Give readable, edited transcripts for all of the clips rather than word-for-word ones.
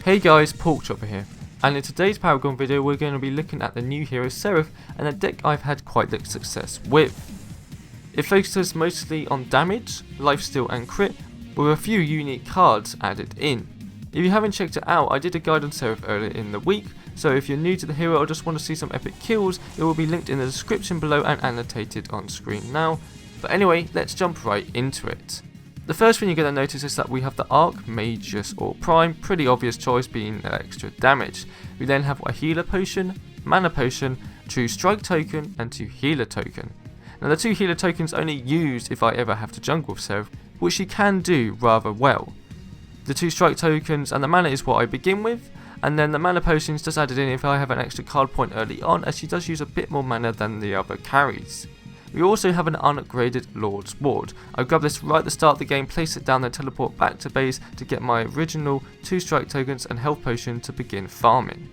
Hey guys, Porkchopper here, and in today's Paragon video we're going to be looking at the new hero Serath and a deck I've had quite the success with. It focuses mostly on damage, lifesteal and crit, with a few unique cards added in. If you haven't checked it out, I did a guide on Serath earlier in the week, so if you're new to the hero or just want to see some epic kills, it will be linked in the description below and annotated on screen now. But anyway, let's jump right into it. The first thing you're going to notice is that we have the Arc, Magus or Prime, pretty obvious choice being extra damage. We then have a Healer Potion, Mana Potion, 2 Strike Token and 2 Healer Token. Now the 2 Healer Tokens only used if I ever have to jungle with Serath, which she can do rather well. The 2 Strike Tokens and the Mana is what I begin with, and then the Mana Potions just added in if I have an extra card point early on, as she does use a bit more mana than the other carries. We also have an unupgraded Lord's Ward. I grabbed this right at the start of the game, place it down, then teleport back to base to get my original 2 Strike Tokens and Health Potion to begin farming.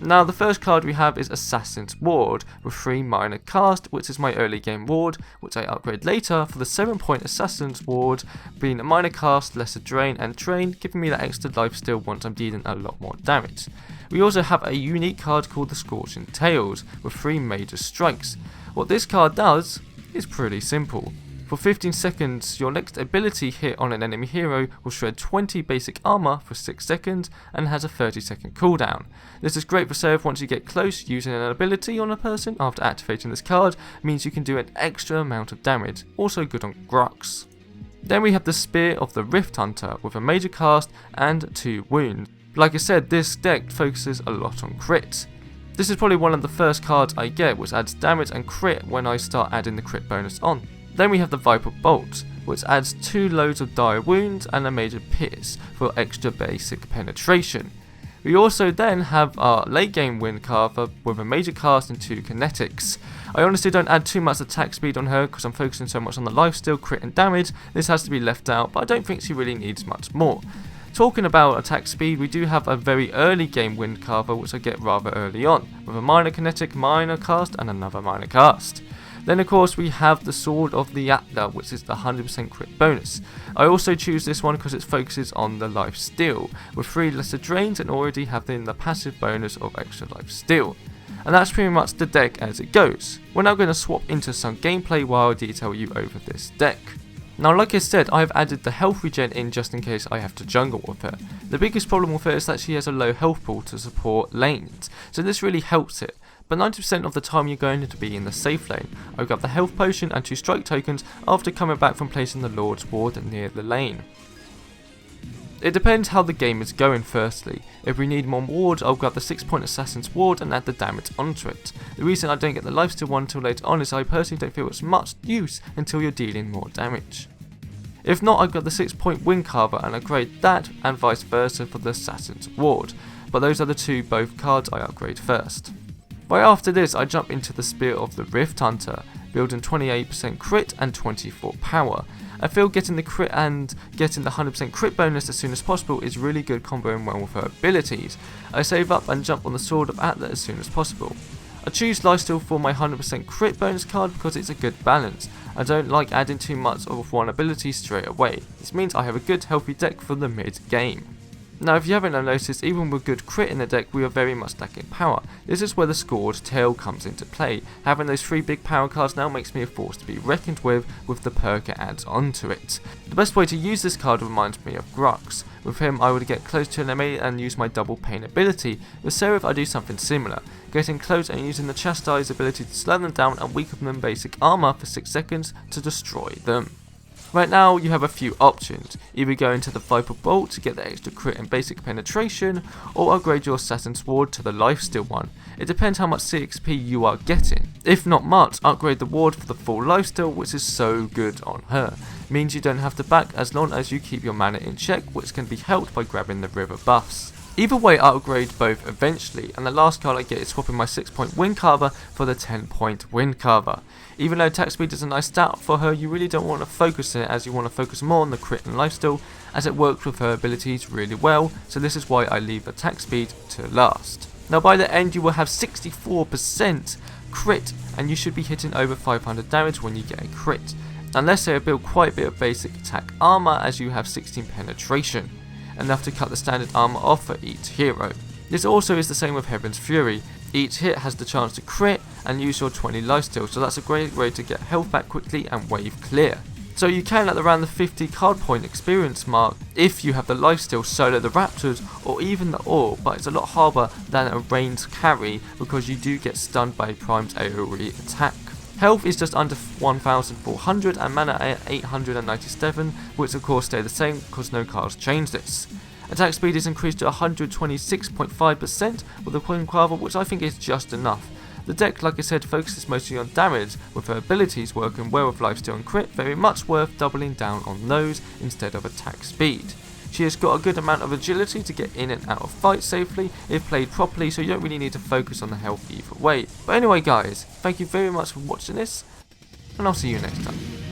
Now the first card we have is Assassin's Ward with 3 minor cast, which is my early game ward, which I upgrade later for the 7-point Assassin's Ward being a minor cast, lesser drain and train, giving me that extra lifesteal once I'm dealing a lot more damage. We also have a unique card called the Scorching Tails with 3 major strikes. What this card does is pretty simple. For 15 seconds, your next ability hit on an enemy hero will shred 20 basic armor for 6 seconds and has a 30-second cooldown. This is great for Serath once you get close. Using an ability on a person after activating this card means you can do an extra amount of damage, also good on Grux. Then we have the Spear of the Rift Hunter with a major cast and 2 wounds. Like I said, this deck focuses a lot on crits. This is probably one of the first cards I get, which adds damage and crit when I start adding the crit bonus on. Then we have the Viper Bolt, which adds 2 loads of dire wounds and a major pierce for extra basic penetration. We also then have our late game Wind Carver with a major cast and 2 kinetics. I honestly don't add too much attack speed on her because I'm focusing so much on the lifesteal, crit and damage. This has to be left out, but I don't think she really needs much more. Talking about attack speed, we do have a very early game Wind Carver which I get rather early on, with a minor kinetic, minor cast and another minor cast. Then of course we have the Sword of the Atla, which is the 100% crit bonus. I also choose this one because it focuses on the life steal, with 3 lesser drains and already having the passive bonus of extra life steal. And that's pretty much the deck as it goes. We're now going to swap into some gameplay while I detail you over this deck. Now like I said, I've added the health regen in just in case I have to jungle with her. The biggest problem with her is that she has a low health pool to support lanes, so this really helps it. But 90% of the time you're going to be in the safe lane. I got the health potion and 2 strike tokens after coming back from placing the Lord's Ward near the lane. It depends how the game is going firstly. If we need more wards, I'll grab the 6-point Assassin's Ward and add the damage onto it. The reason I don't get the lifesteal one until later on is I personally don't feel it's much use until you're dealing more damage. If not, I've got the 6-point Wind Carver and upgrade that, and vice versa for the Assassin's Ward, but those are the two both cards I upgrade first. Right after this, I jump into the Spear of the Rift Hunter, building 28% crit and 24 power. I feel getting the crit and getting the 100% crit bonus as soon as possible is really good comboing well with her abilities. I save up and jump on the Sword of Atla as soon as possible. I choose lifesteal for my 100% crit bonus card because it's a good balance. I don't like adding too much of one ability straight away. This means I have a good healthy deck for the mid game. Now if you haven't noticed, even with good crit in the deck we are very much lacking power. This is where the Scored Tail comes into play. Having those 3 big power cards now makes me a force to be reckoned with the perk it adds onto it. The best way to use this card reminds me of Grux. With him I would get close to an enemy and use my double pain ability. With Serath I do something similar, getting close and using the Chastise ability to slow them down and weaken them basic armor for 6 seconds to destroy them. Right now you have a few options, either go into the Viper Bolt to get the extra crit and basic penetration, or upgrade your Assassin's Ward to the lifesteal one. It depends how much CXP you are getting. If not much, upgrade the ward for the full lifesteal, which is so good on her. Means you don't have to back as long as you keep your mana in check, which can be helped by grabbing the river buffs. Either way I upgrade both eventually, and the last card I get is swapping my 6-point Wind Carver for the 10-point Wind Carver. Even though attack speed is a nice stat for her, you really don't want to focus on it, as you want to focus more on the crit and lifesteal, as it works with her abilities really well, so this is why I leave attack speed to last. Now by the end you will have 64% crit, and you should be hitting over 500 damage when you get a crit, unless they build quite a bit of basic attack armor, as you have 16 penetration. enough to cut the standard armor off for each hero. This also is the same with Heaven's Fury. Each hit has the chance to crit and use your 20 lifesteal, so that's a great way to get health back quickly and wave clear. So you can at around the 50 card point experience mark if you have the lifesteal solo the Raptors or even the Orb, but it's a lot harder than a ranged carry because you do get stunned by Prime's AoE attack. Health is just under 1400 and mana at 897, which of course stay the same because no cards change this. Attack speed is increased to 126.5% with the Quinkquaver, which I think is just enough. The deck, like I said, focuses mostly on damage, with her abilities working well with lifesteal and crit, very much worth doubling down on those instead of attack speed. She has got a good amount of agility to get in and out of fights safely if played properly, so you don't really need to focus on the health either way. But anyway guys, thank you very much for watching this, and I'll see you next time.